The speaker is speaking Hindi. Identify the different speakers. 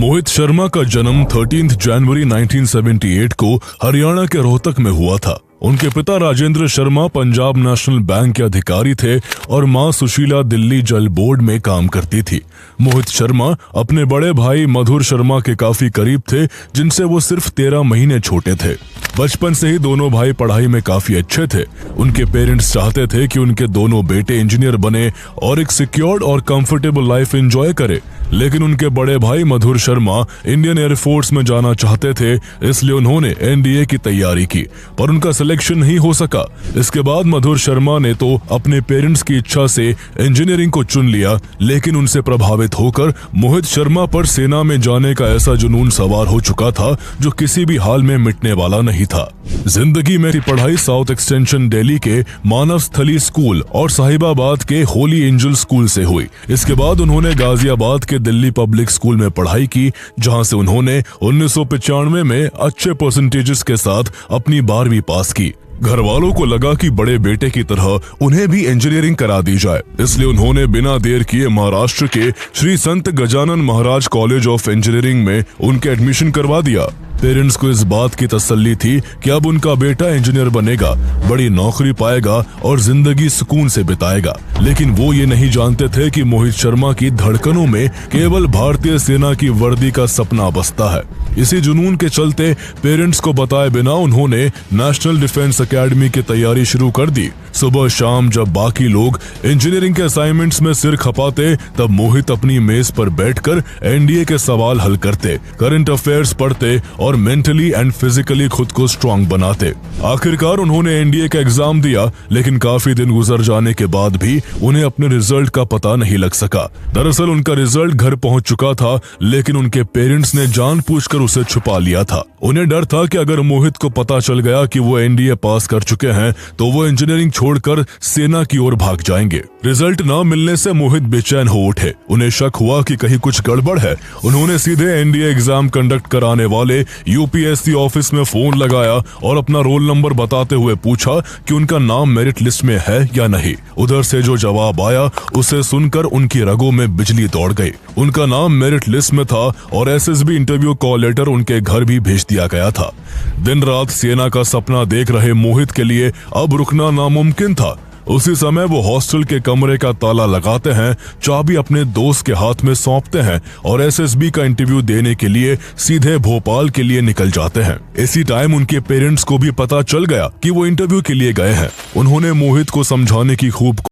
Speaker 1: मोहित शर्मा का जन्म 13 जनवरी 1978 को हरियाणा के रोहतक में हुआ था। उनके पिता राजेंद्र शर्मा पंजाब नेशनल बैंक के अधिकारी थे और मां सुशीला दिल्ली जल बोर्ड में काम करती थी। मोहित शर्मा अपने बड़े भाई मधुर शर्मा के काफी करीब थे, जिनसे वो सिर्फ 13 महीने छोटे थे। बचपन से ही दोनों भाई पढ़ाई में काफी अच्छे थे। उनके पेरेंट्स चाहते थे कि उनके दोनों बेटे इंजीनियर बने और एक सिक्योर्ड और कंफर्टेबल लाइफ एंजॉय करे, लेकिन उनके बड़े भाई मधुर शर्मा इंडियन एयरफोर्स में जाना चाहते थे, इसलिए उन्होंने एनडीए की तैयारी की, पर उनका सिलेक्शन नहीं हो सका। इसके बाद मधुर शर्मा ने तो अपने पेरेंट्स की इच्छा से इंजीनियरिंग को चुन लिया, लेकिन उनसे प्रभावित होकर मोहित शर्मा पर सेना में जाने का ऐसा जुनून सवार हो चुका था जो किसी भी हाल में मिटने वाला नहीं था। जिंदगी में पढ़ाई साउथ एक्सटेंशन दिल्ली के मानव स्थली स्कूल और साहिबाबाद के होली एंजल स्कूल से हुई। इसके बाद उन्होंने गाजियाबाद के दिल्ली पब्लिक स्कूल में पढ़ाई की, जहां से उन्होंने 1995 में अच्छे परसेंटेजेस के साथ अपनी 12वीं पास की। घर वालों को लगा कि बड़े बेटे की तरह उन्हें भी इंजीनियरिंग करा दी जाए, इसलिए उन्होंने बिना देर किए महाराष्ट्र के श्री संत Gajanan Maharaj college of engineering में उनके एडमिशन करवा दिया। पेरेंट्स को इस बात की तसल्ली थी कि अब उनका बेटा इंजीनियर बनेगा, बड़ी नौकरी पाएगा और जिंदगी सुकून से बिताएगा, लेकिन वो ये नहीं जानते थे कि मोहित शर्मा की धड़कनों में केवल भारतीय सेना की वर्दी का सपना बसता है। इसी जुनून के चलते पेरेंट्स को बताए बिना उन्होंने नेशनल डिफेंस एकेडमी की तैयारी शुरू कर दी। सुबह शाम जब बाकी लोग इंजीनियरिंग के असाइनमेंट्स में सिर खपाते, तब मोहित अपनी मेज पर बैठकर एनडीए के सवाल हल करते, करंट अफेयर्स पढ़ते और मेंटली एंड फिजिकली खुद को स्ट्रांग बनाते। आखिरकार उन्होंने एनडीए का एग्जाम दिया, लेकिन काफी दिन गुजर जाने के बाद भी उन्हें अपने रिजल्ट का पता नहीं लग सका। दरअसल उनका रिजल्ट घर पहुंच चुका था, लेकिन उनके पेरेंट्स ने जानबूझकर उसे छुपा लिया था। उन्हें डर था कि अगर मोहित को पता चल गया कि वो एनडीए पास कर चुके हैं तो वो इंजीनियरिंग छोड़कर सेना की ओर भाग जाएंगे। रिजल्ट न मिलने से मोहित बेचैन हो उठे। उन्हें शक हुआ कि कहीं कुछ गड़बड़ है। उन्होंने सीधे एनडीए एग्जाम कंडक्ट कराने वाले यूपीएससी ऑफिस में फोन लगाया और अपना रोल नंबर बताते हुए पूछा कि उनका नाम मेरिट लिस्ट में है या नहीं। उधर से जो जवाब आया उसे सुनकर उनकी रगों में बिजली दौड़ गई। उनका नाम मेरिट लिस्ट में था और एसएसबी इंटरव्यू कॉल लेटर उनके घर भी भेज दिया गया था। दिन रात सेना का सपना देख रहे मोहित के लिए अब रुकना नामुमकिन था। उसी समय वो हॉस्टल के कमरे का ताला लगाते हैं, चाबी अपने दोस्त के हाथ में सौंपते हैं और एसएसबी का इंटरव्यू देने के लिए सीधे भोपाल के लिए निकल जाते हैं। इसी टाइम उनके पेरेंट्स को भी पता चल गया कि वो इंटरव्यू के लिए गए हैं। उन्होंने मोहित को समझाने की खूब